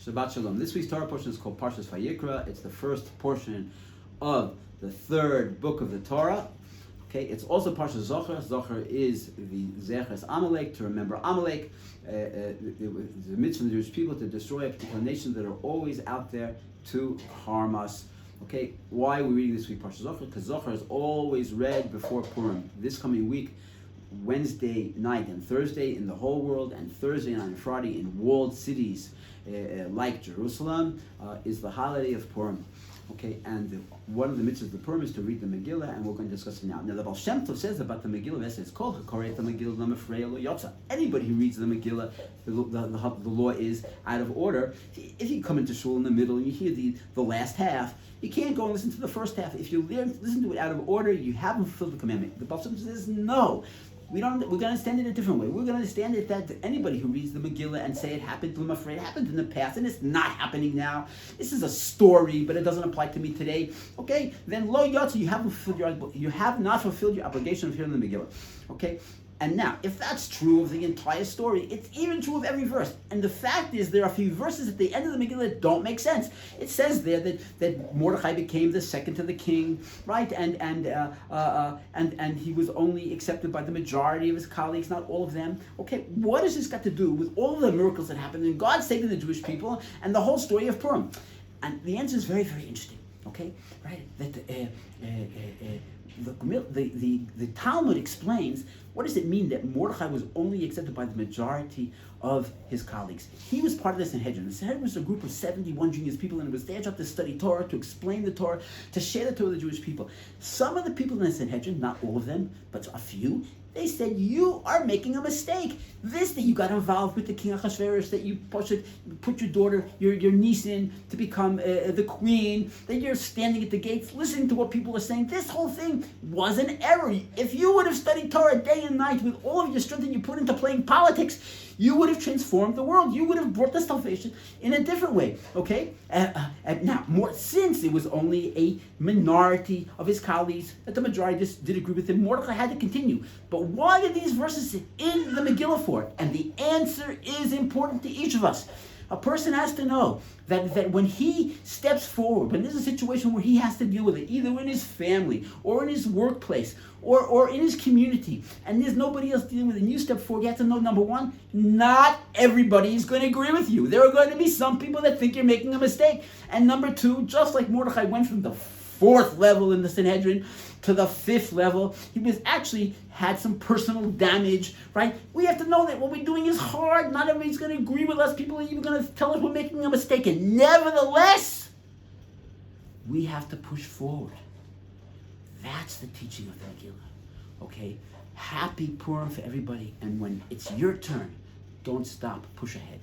Shabbat Shalom. This week's Torah portion is called Parshas Vayikra. It's the first portion of the third book of the Torah. Okay, it's also Parshas Zocher. Zocher is the Zeches Amalek, to remember Amalek. The mitzvah of the Jewish people to destroy a particular nation that are always out there to harm us. Okay, why are we reading this week Parshas Zocher? Because Zocher is always read before Purim. This coming week, Wednesday night and Thursday in the whole world, and Thursday night and Friday in walled cities like Jerusalem, is the holiday of Purim. Okay, and one of the mitzvahs of the Purim is to read the Megillah, and we're going to discuss it now. Now, the Baal Shem Tov says about the Megillah, it's called Hakoret the Megillah Lamafreya Lo Yotza. Anybody who reads the Megillah, the law is out of order. If you come into shul in the middle and you hear the last half, you can't go and listen to the first half. If you listen to it out of order, you haven't fulfilled the commandment. The Baal Shem Tov says no. We're going to understand it a different way. We're going to understand it that anybody who reads the Megillah and say it happened to him, afraid it happened in the past, and it's not happening now. This is a story, but it doesn't apply to me today. Okay, then lo yotza, you have not fulfilled your obligation of hearing the Megillah. Okay. And now, if that's true of the entire story, it's even true of every verse. And the fact is, there are a few verses at the end of the Megillah that don't make sense. It says there that Mordechai became the second to the king, right? And he was only accepted by the majority of his colleagues, not all of them. Okay, what has this got to do with all the miracles that happened in God's saving the Jewish people and the whole story of Purim? And the answer is very, very interesting. Okay, right? That the Talmud explains, what does it mean that Mordechai was only accepted by the majority of his colleagues? He was part of the Sanhedrin. The Sanhedrin was a group of 71 genius people, and it was their job to study Torah, to explain the Torah, to share the Torah with the Jewish people. Some of the people in the Sanhedrin, not all of them, but a few, they said, you are making a mistake. That you got involved with the king of Achashverosh, that you put your daughter, your niece in to become the queen, that you're standing at the gates listening to what people are saying. This whole thing was an error. If you would have studied Torah day and night with all of your strength that you put into playing politics, you would have transformed the world. You would have brought the salvation in a different way. Okay? Now, since it was only a minority of his colleagues, that the majority just did agree with him, Mordechai had to continue. But why are these verses in the Megillah for? And the answer is important to each of us. A person has to know that when he steps forward, when there's a situation where he has to deal with it, either in his family or in his workplace or in his community, and there's nobody else dealing with it, and you step forward, you have to know, number one, not everybody is going to agree with you. There are going to be some people that think you're making a mistake. And number two, just like Mordechai went from the fourth level in the Sanhedrin to the fifth level, he was actually had some personal damage, right? We have to know that what we're doing is hard. Not everybody's going to agree with us. People are even going to tell us we're making a mistake. And nevertheless, we have to push forward. That's the teaching of the Megillah. Okay? Happy Purim for everybody. And when it's your turn, don't stop. Push ahead.